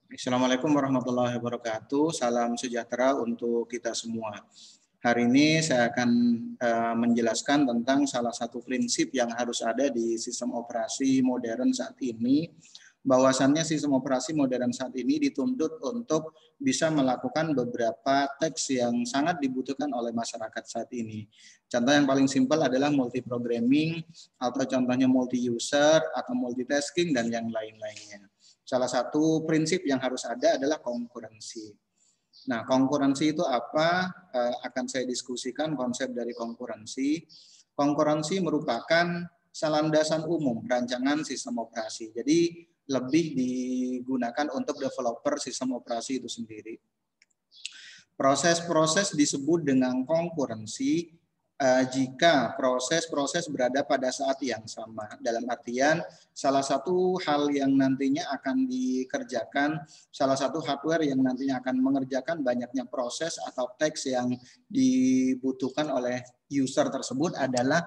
Assalamualaikum warahmatullahi wabarakatuh. Salam sejahtera untuk kita semua. Hari ini saya akan menjelaskan tentang salah satu prinsip yang harus ada di sistem operasi modern saat ini. Bahwasannya sistem operasi modern saat ini dituntut untuk bisa melakukan beberapa teks yang sangat dibutuhkan oleh masyarakat saat ini. Contoh yang paling simpel adalah multi-programming, atau contohnya multi-user, atau multitasking, dan yang lain-lainnya. Salah satu prinsip yang harus ada adalah konkurensi. Nah, konkurensi itu apa? Akan saya diskusikan konsep dari konkurensi. Konkurensi merupakan landasan umum rancangan sistem operasi. Jadi lebih digunakan untuk developer sistem operasi itu sendiri. Proses-proses disebut dengan konkurensi jika proses-proses berada pada saat yang sama. Dalam artian, salah satu hal yang nantinya akan dikerjakan, salah satu hardware yang nantinya akan mengerjakan banyaknya proses atau teks yang dibutuhkan oleh user tersebut adalah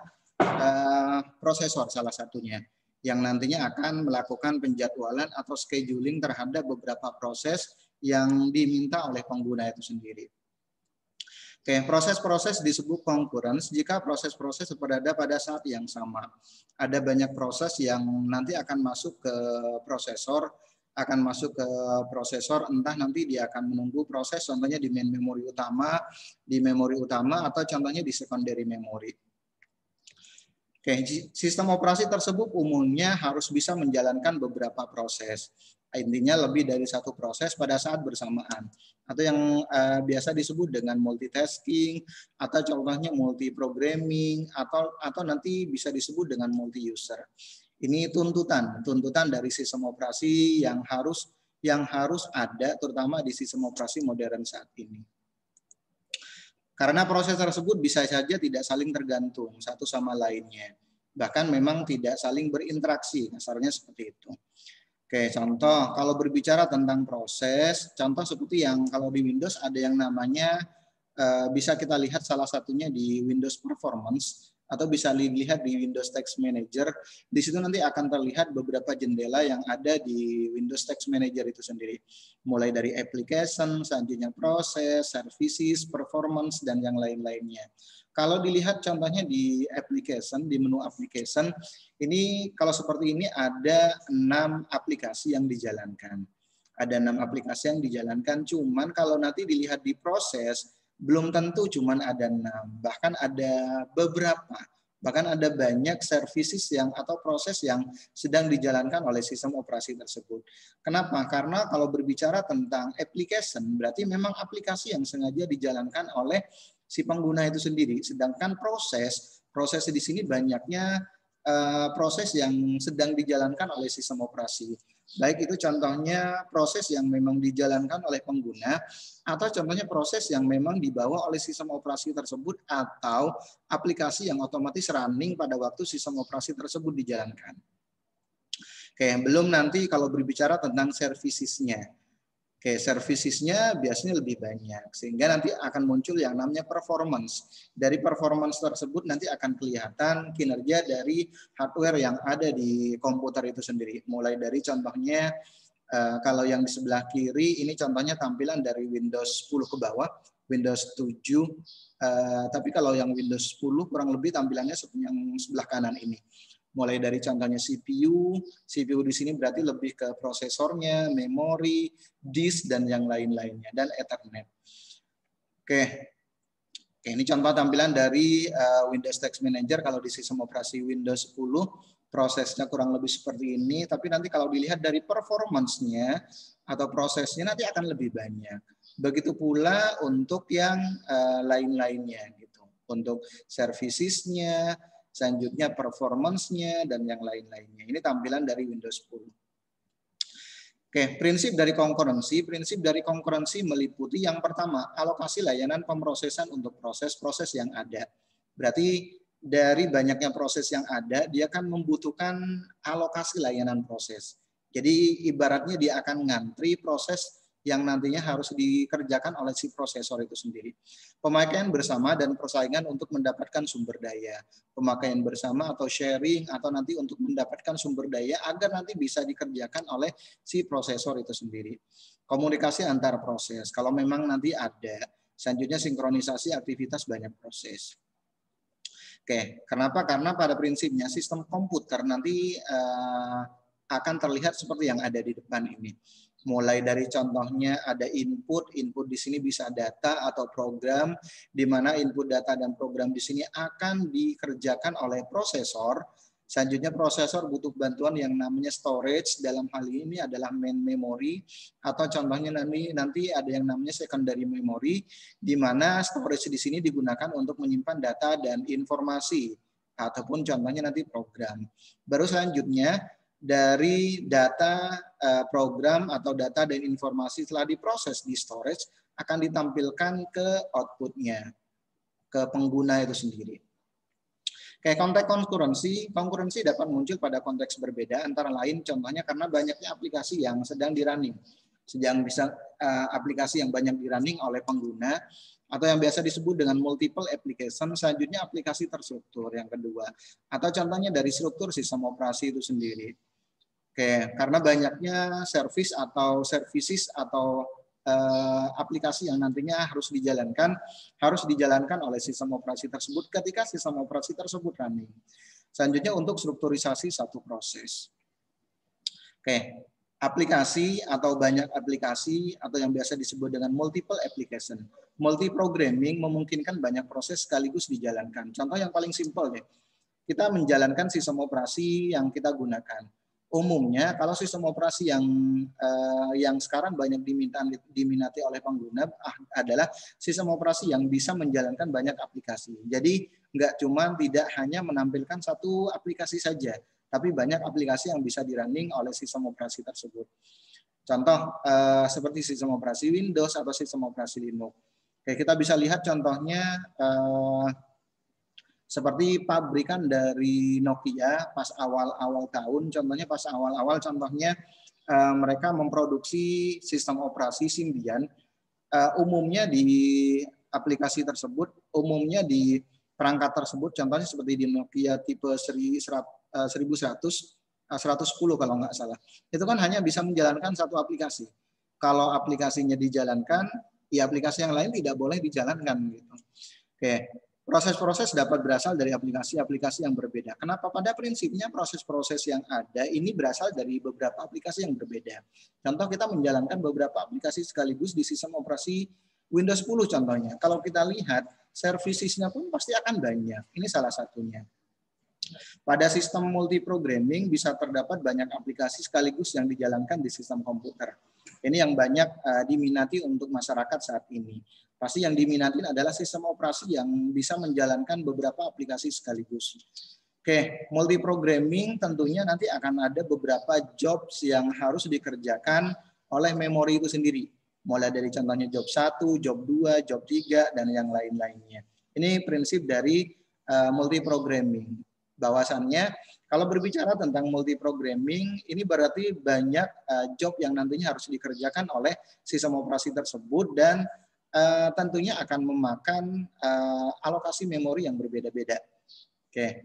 prosesor salah satunya, yang nantinya akan melakukan penjadwalan atau scheduling terhadap beberapa proses yang diminta oleh pengguna itu sendiri. Oke, proses-proses disebut concurrence jika proses-proses berada pada saat yang sama. Ada banyak proses yang nanti akan masuk ke prosesor, entah nanti dia akan menunggu proses contohnya di main memori utama, atau contohnya di secondary memory. Oke, sistem operasi tersebut umumnya harus bisa menjalankan beberapa proses. Intinya lebih dari satu proses pada saat bersamaan. Atau yang biasa disebut dengan multitasking, atau contohnya multi-programming, atau nanti bisa disebut dengan multi-user. Ini tuntutan dari sistem operasi yang harus ada, terutama di sistem operasi modern saat ini. Karena proses tersebut bisa saja tidak saling tergantung satu sama lainnya. Bahkan memang tidak saling berinteraksi, kasarnya seperti itu. Oke, contoh kalau berbicara tentang proses, contoh seperti yang kalau di Windows ada yang namanya bisa kita lihat salah satunya di Windows Performance atau bisa dilihat di Windows Text Manager. Di situ nanti akan terlihat beberapa jendela yang ada di Windows Text Manager itu sendiri. Mulai dari application, selanjutnya proses, services, performance, dan yang lain-lainnya. Kalau dilihat contohnya di application, di menu application, ini kalau seperti ini ada 6 aplikasi yang dijalankan. Ada 6 aplikasi yang dijalankan, cuman kalau nanti dilihat di proses, belum tentu cuman ada 6. Bahkan ada beberapa, bahkan ada banyak services yang atau proses yang sedang dijalankan oleh sistem operasi tersebut. Kenapa? Karena kalau berbicara tentang application, berarti memang aplikasi yang sengaja dijalankan oleh si pengguna itu sendiri. Sedangkan proses di sini banyaknya proses yang sedang dijalankan oleh sistem operasi. Baik itu contohnya proses yang memang dijalankan oleh pengguna, atau contohnya proses yang memang dibawa oleh sistem operasi tersebut, atau aplikasi yang otomatis running pada waktu sistem operasi tersebut dijalankan. Oke, belum nanti kalau berbicara tentang servicesnya. Oke, servicesnya biasanya lebih banyak, sehingga nanti akan muncul yang namanya performance. Dari performance tersebut nanti akan kelihatan kinerja dari hardware yang ada di komputer itu sendiri. Mulai dari contohnya, kalau yang di sebelah kiri, ini contohnya tampilan dari Windows 10 ke bawah, Windows 7, tapi kalau yang Windows 10 kurang lebih tampilannya seperti yang sebelah kanan ini. Mulai dari contohnya CPU di sini berarti lebih ke prosesornya, memori, disk, dan yang lain-lainnya, dan Ethernet. Oke, ini contoh tampilan dari Windows Text Manager kalau di sistem operasi Windows 10, prosesnya kurang lebih seperti ini, tapi nanti kalau dilihat dari performance-nya atau prosesnya nanti akan lebih banyak. Begitu pula untuk yang lain-lainnya gitu. Untuk servicesnya, selanjutnya performance-nya, dan yang lain-lainnya. Ini tampilan dari Windows 10. Oke, prinsip dari konkurensi meliputi yang pertama, alokasi layanan pemrosesan untuk proses-proses yang ada. Berarti dari banyaknya proses yang ada, dia akan membutuhkan alokasi layanan proses. Jadi ibaratnya dia akan ngantri proses yang nantinya harus dikerjakan oleh si prosesor itu sendiri. Pemakaian bersama dan persaingan untuk mendapatkan sumber daya. Pemakaian bersama atau sharing atau nanti untuk mendapatkan sumber daya agar nanti bisa dikerjakan oleh si prosesor itu sendiri. Komunikasi antar proses. Kalau memang nanti ada, selanjutnya sinkronisasi aktivitas banyak proses. Oke, kenapa? Karena pada prinsipnya sistem komputer nanti akan terlihat seperti yang ada di depan ini. Mulai dari contohnya ada input di sini bisa data atau program, di mana input data dan program di sini akan dikerjakan oleh prosesor. Selanjutnya prosesor butuh bantuan yang namanya storage, dalam hal ini adalah main memory, atau contohnya nanti ada yang namanya secondary memory, di mana storage di sini digunakan untuk menyimpan data dan informasi, ataupun contohnya nanti program. Baru selanjutnya, dari data program atau data dan informasi telah diproses di storage akan ditampilkan ke outputnya, ke pengguna itu sendiri. Kayak konteks konkurensi dapat muncul pada konteks berbeda, antara lain contohnya karena banyaknya aplikasi yang sedang di-running, aplikasi yang banyak di-running oleh pengguna, atau yang biasa disebut dengan multiple application, selanjutnya aplikasi terstruktur yang kedua, atau contohnya dari struktur sistem operasi itu sendiri. Oke, karena banyaknya service atau services atau aplikasi yang nantinya harus dijalankan oleh sistem operasi tersebut ketika sistem operasi tersebut running. Selanjutnya untuk strukturisasi satu proses. Oke, aplikasi atau banyak aplikasi atau yang biasa disebut dengan multiple application. Multi-programming memungkinkan banyak proses sekaligus dijalankan. Contoh yang paling simpel deh, kita menjalankan sistem operasi yang kita gunakan. Umumnya kalau sistem operasi yang sekarang banyak diminati oleh pengguna adalah sistem operasi yang bisa menjalankan banyak aplikasi. Jadi tidak hanya menampilkan satu aplikasi saja, tapi banyak aplikasi yang bisa di-running oleh sistem operasi tersebut. Contoh seperti sistem operasi Windows atau sistem operasi Linux. Oke, kita bisa lihat contohnya seperti pabrikan dari Nokia pas awal-awal tahun, contohnya mereka memproduksi sistem operasi Symbian. Umumnya di aplikasi tersebut, umumnya di perangkat tersebut, contohnya seperti di Nokia tipe 1100, 110 kalau nggak salah. Itu kan hanya bisa menjalankan satu aplikasi. Kalau aplikasinya dijalankan, ya aplikasi yang lain tidak boleh dijalankan gitu. Oke. Proses-proses dapat berasal dari aplikasi-aplikasi yang berbeda. Kenapa? Pada prinsipnya proses-proses yang ada ini berasal dari beberapa aplikasi yang berbeda. Contoh kita menjalankan beberapa aplikasi sekaligus di sistem operasi Windows 10 contohnya. Kalau kita lihat, servicesnya pun pasti akan banyak. Ini salah satunya. Pada sistem multiprogramming bisa terdapat banyak aplikasi sekaligus yang dijalankan di sistem komputer. Ini yang banyak diminati untuk masyarakat saat ini. Pasti yang diminatin adalah sistem operasi yang bisa menjalankan beberapa aplikasi sekaligus. Oke, multiprogramming tentunya nanti akan ada beberapa jobs yang harus dikerjakan oleh memori itu sendiri. Mulai dari contohnya job 1, job 2, job 3, dan yang lain-lainnya. Ini prinsip dari multiprogramming. Bahwasannya kalau berbicara tentang multiprogramming, ini berarti banyak job yang nantinya harus dikerjakan oleh sistem operasi tersebut dan tentunya akan memakan alokasi memori yang berbeda-beda. Oke.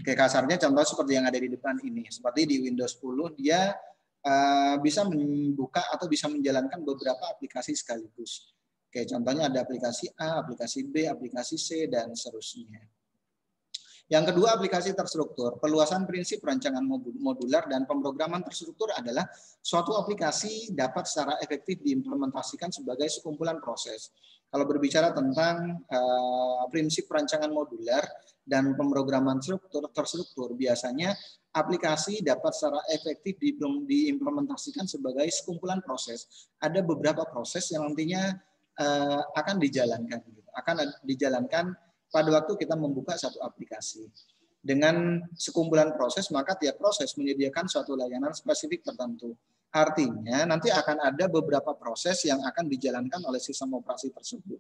Oke, kasarnya contoh seperti yang ada di depan ini. Seperti di Windows 10 dia bisa membuka atau bisa menjalankan beberapa aplikasi sekaligus. Oke, contohnya ada aplikasi A, aplikasi B, aplikasi C, dan seterusnya. Yang kedua, aplikasi terstruktur. Perluasan prinsip rancangan modular dan pemrograman terstruktur adalah suatu aplikasi dapat secara efektif diimplementasikan sebagai sekumpulan proses. Kalau berbicara tentang prinsip rancangan modular dan pemrograman terstruktur, biasanya aplikasi dapat secara efektif diimplementasikan sebagai sekumpulan proses. Ada beberapa proses yang nantinya akan dijalankan pada waktu kita membuka satu aplikasi. Dengan sekumpulan proses, maka tiap proses menyediakan suatu layanan spesifik tertentu. Artinya, nanti akan ada beberapa proses yang akan dijalankan oleh sistem operasi tersebut.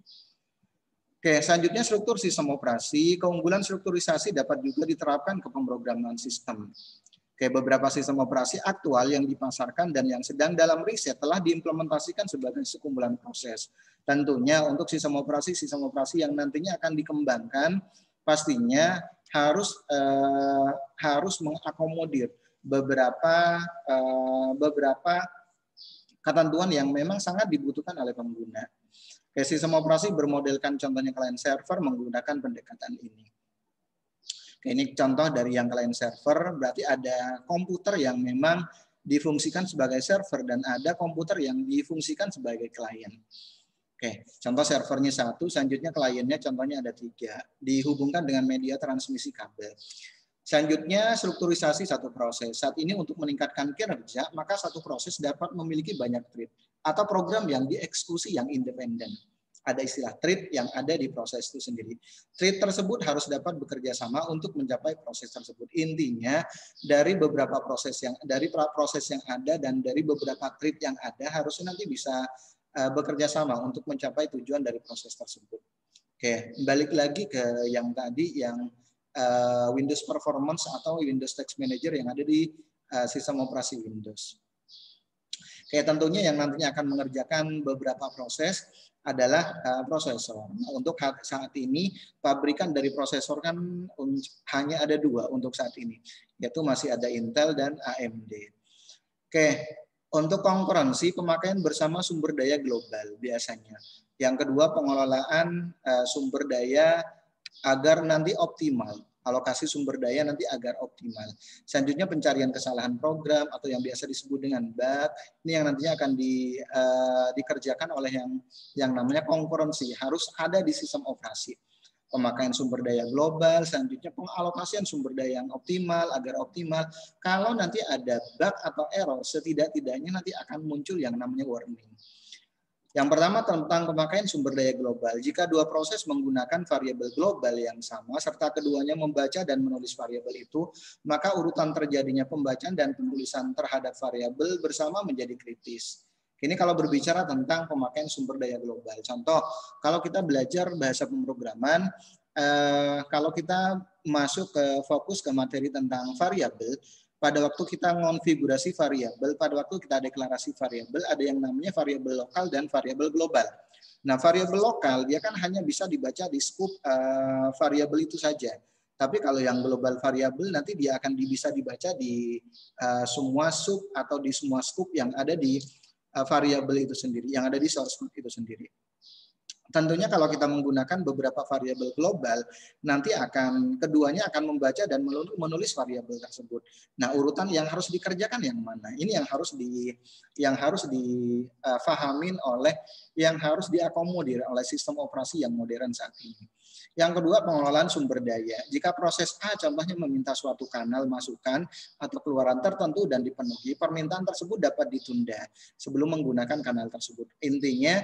Oke, selanjutnya struktur sistem operasi. Keunggulan strukturisasi dapat juga diterapkan ke pemrograman sistem. Kayak beberapa sistem operasi aktual yang dipasarkan dan yang sedang dalam riset telah diimplementasikan sebagai sekumpulan proses. Tentunya untuk sistem operasi yang nantinya akan dikembangkan pastinya harus mengakomodir beberapa ketentuan yang memang sangat dibutuhkan oleh pengguna. Kayak sistem operasi bermodelkan contohnya client server menggunakan pendekatan ini. Ini contoh dari yang client server, berarti ada komputer yang memang difungsikan sebagai server dan ada komputer yang difungsikan sebagai klien. Oke, contoh servernya 1, selanjutnya kliennya contohnya ada 3, dihubungkan dengan media transmisi kabel. Selanjutnya strukturisasi satu proses. Saat ini untuk meningkatkan kinerja, maka satu proses dapat memiliki banyak thread atau program yang dieksekusi yang independen. Ada istilah thread yang ada di proses itu sendiri. Thread tersebut harus dapat bekerja sama untuk mencapai proses tersebut. Intinya dari beberapa proses yang ada dan dari beberapa thread yang ada harusnya nanti bisa bekerja sama untuk mencapai tujuan dari proses tersebut. Oke, balik lagi ke yang tadi yang Windows Performance atau Windows Task Manager yang ada di sistem operasi Windows. Kayak tentunya yang nantinya akan mengerjakan beberapa proses adalah prosesor. Nah, untuk saat ini pabrikan dari prosesor kan hanya ada 2 untuk saat ini, yaitu masih ada Intel dan AMD. Oke, untuk konkurensi pemakaian bersama sumber daya global biasanya. Yang kedua pengelolaan sumber daya agar nanti optimal. Alokasi sumber daya nanti agar optimal. Selanjutnya pencarian kesalahan program atau yang biasa disebut dengan bug. Ini yang nantinya akan dikerjakan oleh yang namanya konkurensi. Harus ada di sistem operasi. Pemakaian sumber daya global, selanjutnya pengalokasian sumber daya yang optimal agar optimal. Kalau nanti ada bug atau error, setidak-tidaknya nanti akan muncul yang namanya warning. Yang pertama tentang pemakaian sumber daya global. Jika 2 proses menggunakan variabel global yang sama, serta keduanya membaca dan menulis variabel itu, maka urutan terjadinya pembacaan dan penulisan terhadap variabel bersama menjadi kritis. Ini kalau berbicara tentang pemakaian sumber daya global. Contoh, kalau kita belajar bahasa pemrograman, kalau kita masuk ke fokus ke materi tentang variabel, pada waktu kita mengonfigurasi variabel, pada waktu kita deklarasi variabel, ada yang namanya variabel lokal dan variabel global. Nah, variabel lokal dia kan hanya bisa dibaca di scope variabel itu saja. Tapi kalau yang global variabel nanti dia akan bisa dibaca di semua sub atau di semua scope yang ada di variabel itu sendiri, yang ada di source code itu sendiri. Tentunya kalau kita menggunakan beberapa variabel global, nanti keduanya akan membaca dan menulis variabel tersebut. Nah, urutan yang harus dikerjakan yang mana? Ini yang harus difahamin yang harus diakomodir oleh sistem operasi yang modern saat ini. Yang kedua, pengelolaan sumber daya. Jika proses A contohnya meminta suatu kanal masukan atau keluaran tertentu dan dipenuhi, permintaan tersebut dapat ditunda sebelum menggunakan kanal tersebut. Intinya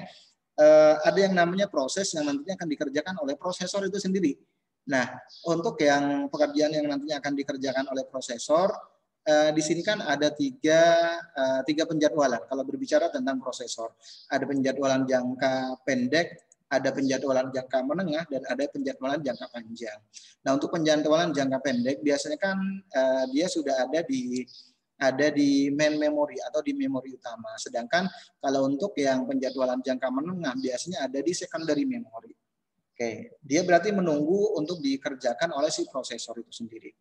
ada yang namanya proses yang nantinya akan dikerjakan oleh prosesor itu sendiri. Nah, untuk yang pekerjaan yang nantinya akan dikerjakan oleh prosesor, di sini kan ada tiga penjadwalan. Kalau berbicara tentang prosesor, ada penjadwalan jangka pendek, ada penjadwalan jangka menengah, dan ada penjadwalan jangka panjang. Nah, untuk penjadwalan jangka pendek biasanya kan dia sudah ada di main memory atau di memori utama. Sedangkan kalau untuk yang penjadwalan jangka menengah biasanya ada di secondary memory. Oke, dia berarti menunggu untuk dikerjakan oleh si prosesor itu sendiri.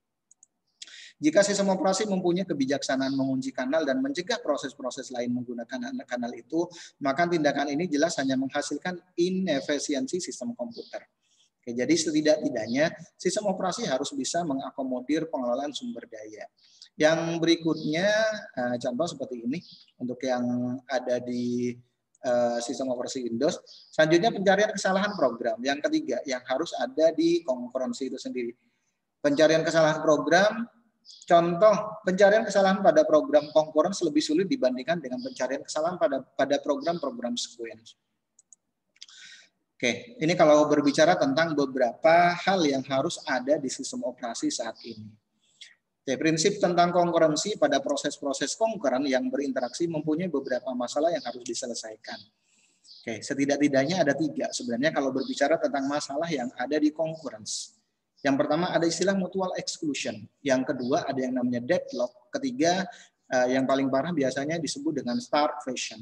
Jika sistem operasi mempunyai kebijaksanaan mengunci kanal dan mencegah proses-proses lain menggunakan kanal itu, maka tindakan ini jelas hanya menghasilkan inefisiensi sistem komputer. Oke, jadi setidak-tidaknya sistem operasi harus bisa mengakomodir pengelolaan sumber daya. Yang berikutnya contoh seperti ini untuk yang ada di sistem operasi Windows. Selanjutnya pencarian kesalahan program. Yang ketiga yang harus ada di konkurensi itu sendiri. Pencarian kesalahan program. Contoh pencarian kesalahan pada program konkurens lebih sulit dibandingkan dengan pencarian kesalahan pada program-program sequence. Oke, ini kalau berbicara tentang beberapa hal yang harus ada di sistem operasi saat ini. Oke, prinsip tentang konkurensi pada proses-proses konkuren yang berinteraksi mempunyai beberapa masalah yang harus diselesaikan. Oke, setidak-tidaknya ada 3 sebenarnya kalau berbicara tentang masalah yang ada di konkurensi. Yang pertama ada istilah mutual exclusion. Yang kedua ada yang namanya deadlock. Ketiga yang paling parah biasanya disebut dengan starvation.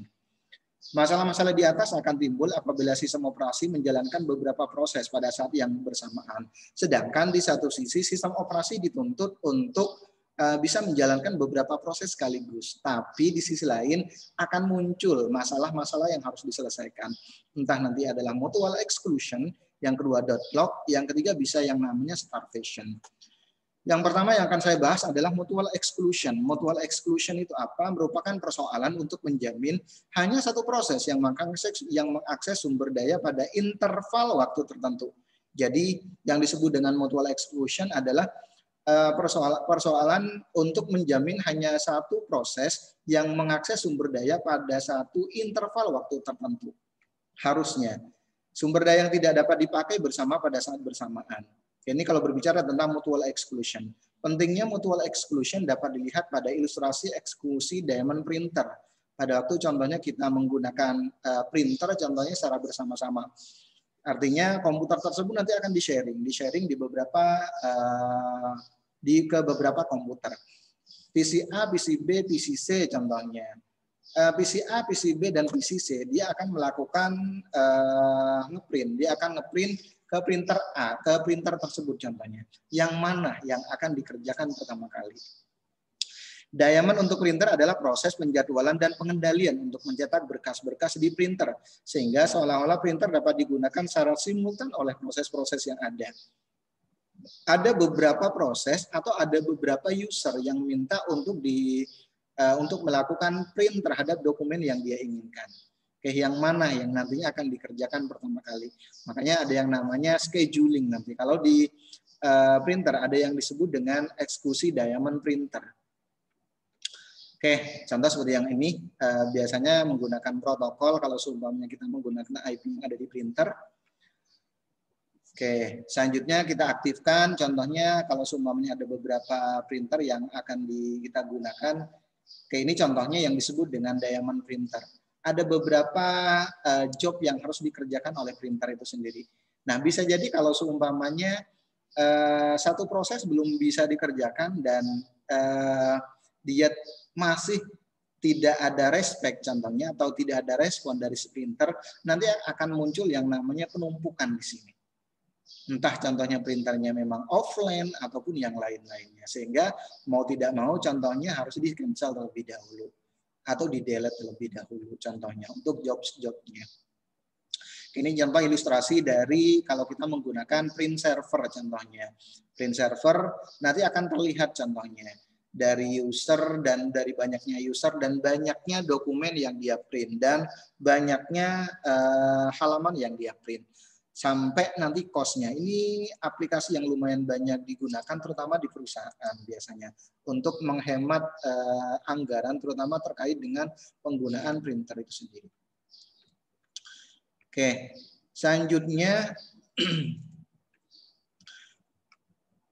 Masalah-masalah di atas akan timbul apabila sistem operasi menjalankan beberapa proses pada saat yang bersamaan. Sedangkan di satu sisi sistem operasi dituntut untuk bisa menjalankan beberapa proses sekaligus. Tapi di sisi lain akan muncul masalah-masalah yang harus diselesaikan. Entah nanti adalah mutual exclusion, yang kedua deadlock, yang ketiga bisa yang namanya starvation. Yang pertama yang akan saya bahas adalah mutual exclusion. Mutual exclusion itu apa? Merupakan persoalan untuk menjamin hanya satu proses yang mengakses sumber daya pada interval waktu tertentu. Jadi yang disebut dengan mutual exclusion adalah persoalan untuk menjamin hanya satu proses yang mengakses sumber daya pada satu interval waktu tertentu. Harusnya sumber daya yang tidak dapat dipakai bersama pada saat bersamaan. Ini kalau berbicara tentang mutual exclusion. Pentingnya mutual exclusion dapat dilihat pada ilustrasi eksklusi diamond printer. Pada waktu contohnya kita menggunakan printer contohnya secara bersama-sama. Artinya komputer tersebut nanti akan di-sharing di beberapa ke beberapa komputer. PC A, PC B, PC C contohnya. PC A, PC B, dan PC C dia akan melakukan ngeprint. Dia akan ngeprint ke printer A, ke printer tersebut contohnya. Yang mana yang akan dikerjakan pertama kali? Diamond untuk printer adalah proses penjadwalan dan pengendalian untuk mencetak berkas-berkas di printer. Sehingga seolah-olah printer dapat digunakan secara simultan oleh proses-proses yang ada. Ada beberapa proses atau ada beberapa user yang minta untuk melakukan print terhadap dokumen yang dia inginkan. Yang mana yang nantinya akan dikerjakan pertama kali. Makanya ada yang namanya scheduling nanti. Kalau di printer ada yang disebut dengan eksekusi diamond printer. Contoh seperti yang ini biasanya menggunakan protokol kalau seumpamanya kita menggunakan IP yang ada di printer. Selanjutnya kita aktifkan. Contohnya kalau seumpamanya ada beberapa printer yang akan kita gunakan. Ini contohnya yang disebut dengan diamond printer. Ada beberapa job yang harus dikerjakan oleh printer itu sendiri. Nah, bisa jadi kalau seumpamanya satu proses belum bisa dikerjakan dan dia masih tidak ada respect contohnya atau tidak ada respon dari si printer, nanti akan muncul yang namanya penumpukan di sini. Entah contohnya printernya memang offline ataupun yang lain-lainnya. Sehingga mau tidak mau contohnya harus di-cancel terlebih dahulu. Atau di-delete terlebih dahulu contohnya untuk jobs-jobnya. Ini contoh ilustrasi dari kalau kita menggunakan print server contohnya. Print server nanti akan terlihat contohnya dari user dan dari banyaknya user dan banyaknya dokumen yang dia print dan banyaknya halaman yang dia print. Sampai nanti cost-nya. Ini aplikasi yang lumayan banyak digunakan terutama di perusahaan biasanya untuk menghemat anggaran terutama terkait dengan penggunaan printer itu sendiri. Selanjutnya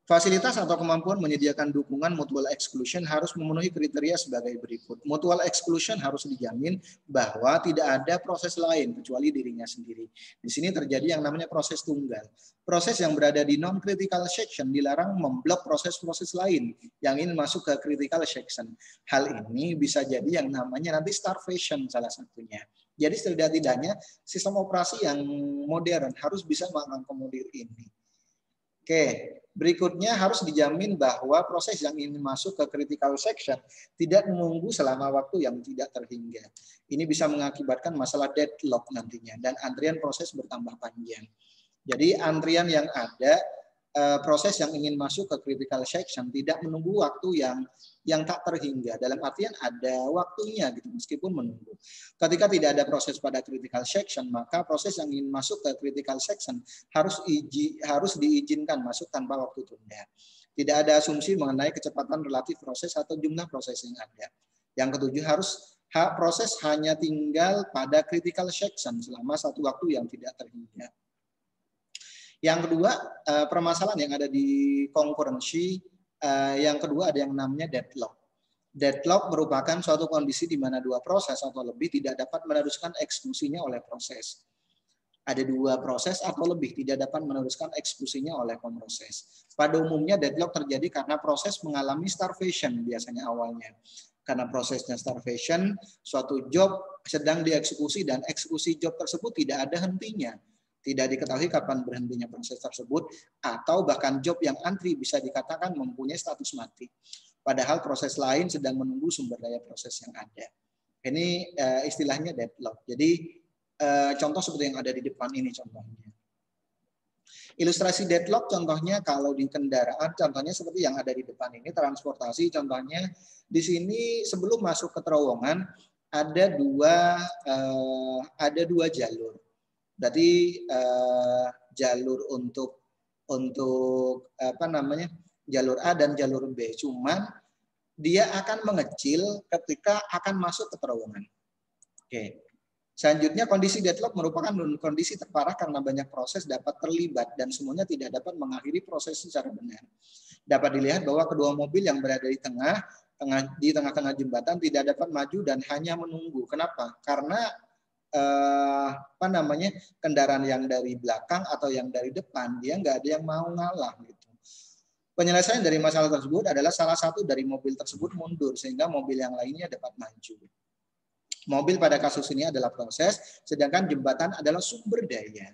fasilitas atau kemampuan menyediakan dukungan mutual exclusion harus memenuhi kriteria sebagai berikut. Mutual exclusion harus dijamin bahwa tidak ada proses lain kecuali dirinya sendiri. Di sini terjadi yang namanya proses tunggal. Proses yang berada di non-critical section dilarang memblok proses-proses lain yang ingin masuk ke critical section. Hal ini bisa jadi yang namanya nanti starvation salah satunya. Jadi setidak-tidaknya sistem operasi yang modern harus bisa mengakomodir ini. Berikutnya harus dijamin bahwa proses yang ingin masuk ke critical section tidak menunggu selama waktu yang tidak terhingga. Ini bisa mengakibatkan masalah deadlock nantinya dan antrian proses bertambah panjang. Jadi antrian yang ada, proses yang ingin masuk ke critical section tidak menunggu waktu yang tak terhingga. Dalam artian ada waktunya gitu meskipun menunggu. Ketika tidak ada proses pada critical section, maka proses yang ingin masuk ke critical section harus diizinkan masuk tanpa waktu tunda. Tidak ada asumsi mengenai kecepatan relatif proses atau jumlah proses yang ada. Yang ketujuh proses hanya tinggal pada critical section selama satu waktu yang tidak terhingga. Yang kedua, permasalahan yang ada di konkurensi, yang kedua ada yang namanya deadlock. Deadlock merupakan suatu kondisi di mana dua proses atau lebih tidak dapat meneruskan eksekusinya oleh proses. Ada 2 proses atau lebih tidak dapat meneruskan eksekusinya oleh pemroses. Pada umumnya deadlock terjadi karena proses mengalami starvation biasanya awalnya. Karena prosesnya starvation, suatu job sedang dieksekusi dan eksekusi job tersebut tidak ada hentinya. Tidak diketahui kapan berhentinya proses tersebut, atau bahkan job yang antri bisa dikatakan mempunyai status mati. Padahal proses lain sedang menunggu sumber daya proses yang ada. Ini istilahnya deadlock. Jadi contoh seperti yang ada di depan ini contohnya. Ilustrasi deadlock contohnya kalau di kendaraan, contohnya seperti yang ada di depan ini, transportasi contohnya di sini sebelum masuk ke terowongan ada dua jalur. Berarti jalur untuk apa namanya, jalur A dan jalur B. Cuman dia akan mengecil ketika akan masuk ke terowongan. Oke. Selanjutnya, kondisi deadlock merupakan kondisi terparah karena banyak proses dapat terlibat dan semuanya tidak dapat mengakhiri proses secara benar. Dapat dilihat bahwa kedua mobil yang berada di tengah-tengah jembatan tidak dapat maju dan hanya menunggu. Kenapa? Karena kendaraan yang dari belakang atau yang dari depan dia nggak ada yang mau ngalah gitu. Penyelesaian dari masalah tersebut adalah salah satu dari mobil tersebut mundur sehingga mobil yang lainnya dapat maju. Mobil pada kasus ini adalah proses, sedangkan jembatan adalah sumber daya.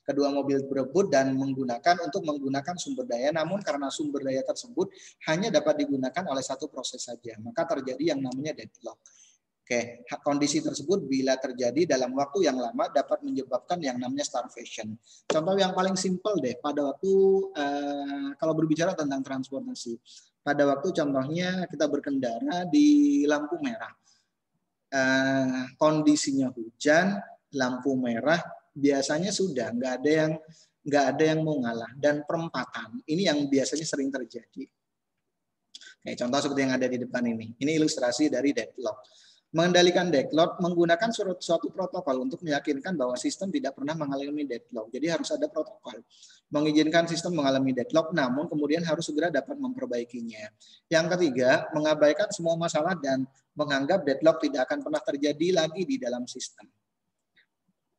Kedua mobil berebut dan menggunakan sumber daya, namun karena sumber daya tersebut hanya dapat digunakan oleh satu proses saja, maka terjadi yang namanya deadlock. Oke, kondisi tersebut bila terjadi dalam waktu yang lama dapat menyebabkan yang namanya starvation. Contoh yang paling simpel deh, pada waktu kalau berbicara tentang transportasi, pada waktu contohnya kita berkendara di lampu merah. Kondisinya hujan, lampu merah, biasanya sudah nggak ada yang mau ngalah, dan perempatan ini yang biasanya sering terjadi. Oke, contoh seperti yang ada di depan ini. Ini ilustrasi dari deadlock. Mengendalikan deadlock menggunakan suatu protokol untuk meyakinkan bahwa sistem tidak pernah mengalami deadlock. Jadi harus ada protokol mengizinkan sistem mengalami deadlock, namun kemudian harus segera dapat memperbaikinya. Yang ketiga, mengabaikan semua masalah dan menganggap deadlock tidak akan pernah terjadi lagi di dalam sistem.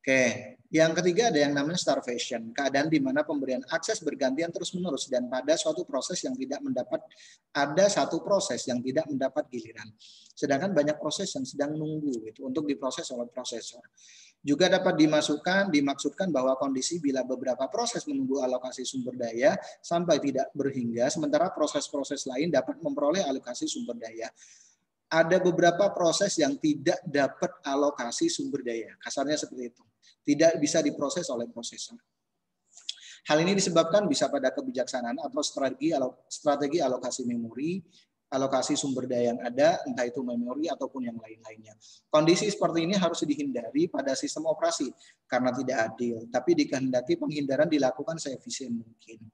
Oke, yang ketiga ada yang namanya starvation, keadaan di mana pemberian akses bergantian terus-menerus dan pada suatu proses yang tidak mendapat, ada satu proses yang tidak mendapat giliran. Sedangkan banyak proses yang sedang nunggu gitu, untuk diproses oleh prosesor. Juga dapat dimaksudkan bahwa kondisi bila beberapa proses menunggu alokasi sumber daya sampai tidak berhingga, sementara proses-proses lain dapat memperoleh alokasi sumber daya. Ada beberapa proses yang tidak dapat alokasi sumber daya, kasarnya seperti itu. Tidak bisa diproses oleh prosesor. Hal ini disebabkan bisa pada kebijaksanaan atau strategi alokasi memori, alokasi sumber daya yang ada, entah itu memori ataupun yang lain-lainnya. Kondisi seperti ini harus dihindari pada sistem operasi karena tidak adil, tapi dikehendaki penghindaran dilakukan seefisien mungkin.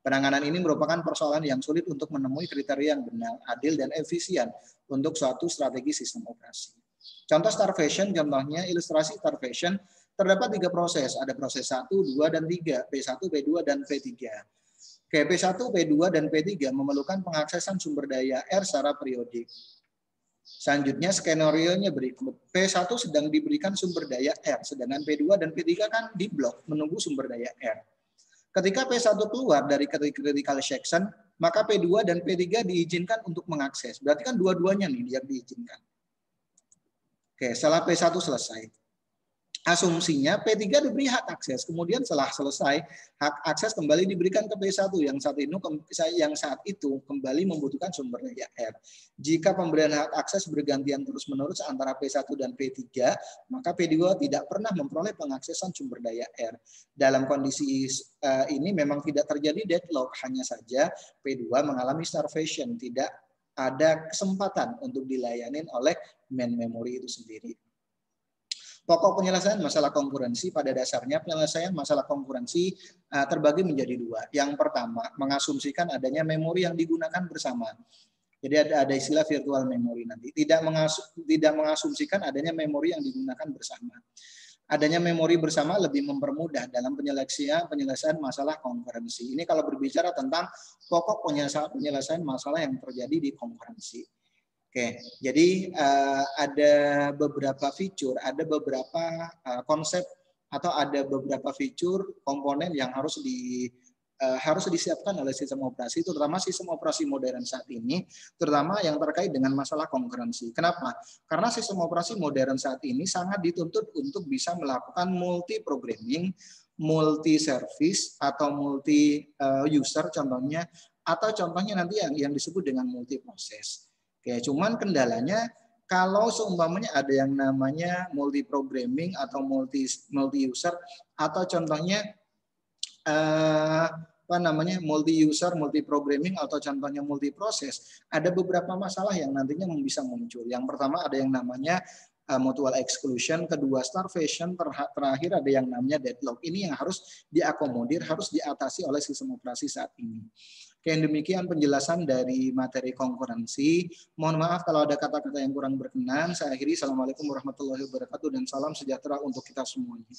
Penanganan ini merupakan persoalan yang sulit untuk menemui kriteria yang benar, adil, dan efisien untuk suatu strategi sistem operasi. Contoh starvation, contohnya ilustrasi starvation, terdapat 3 proses, ada proses 1, 2, dan 3, P1, P2, dan P3. P1, P2, dan P3 memerlukan pengaksesan sumber daya R secara periodik. Selanjutnya skenario-nya berikut. P1 sedang diberikan sumber daya R, sedangkan P2 dan P3 kan di blok menunggu sumber daya R. Ketika P1 keluar dari critical section, maka P2 dan P3 diizinkan untuk mengakses. Berarti kan dua-duanya nih yang diizinkan. Oke, setelah P1 selesai. Asumsinya P3 diberi hak akses, kemudian setelah selesai hak akses kembali diberikan ke P1 yang saat itu kembali membutuhkan sumber daya R. Jika pemberian hak akses bergantian terus-menerus antara P1 dan P3, maka P2 tidak pernah memperoleh pengaksesan sumber daya R. Dalam kondisi ini memang tidak terjadi deadlock, hanya saja P2 mengalami starvation, tidak ada kesempatan untuk dilayani oleh main memory itu sendiri. Pokok penyelesaian masalah konkurensi pada dasarnya penyelesaian masalah konkurensi terbagi menjadi 2. Yang pertama, mengasumsikan adanya memori yang digunakan bersama. Jadi ada istilah virtual memory nanti. Tidak mengasumsikan adanya memori yang digunakan bersama. Adanya memori bersama lebih mempermudah dalam penyelesaian masalah konkurensi. Ini kalau berbicara tentang pokok penyelesaian masalah yang terjadi di konkurensi. Oke, jadi ada beberapa fitur, ada beberapa konsep atau ada beberapa fitur komponen yang harus disiapkan oleh sistem operasi, terutama sistem operasi modern saat ini, terutama yang terkait dengan masalah konkurensi. Kenapa? Karena sistem operasi modern saat ini sangat dituntut untuk bisa melakukan multi programming, multi service atau multi user contohnya, atau contohnya nanti yang disebut dengan multi proses. Oke, cuman kendalanya kalau seumpamanya ada yang namanya multi programming atau multi user atau contohnya multi user, multi programming atau contohnya multi proses, ada beberapa masalah yang nantinya bisa muncul. Yang pertama ada yang namanya mutual exclusion, kedua starvation, terakhir ada yang namanya deadlock. Ini yang harus diakomodir, harus diatasi oleh sistem operasi saat ini. Oke, demikian penjelasan dari materi konkurensi. Mohon maaf kalau ada kata-kata yang kurang berkenan. Saya akhiri. Assalamualaikum warahmatullahi wabarakatuh dan salam sejahtera untuk kita semuanya.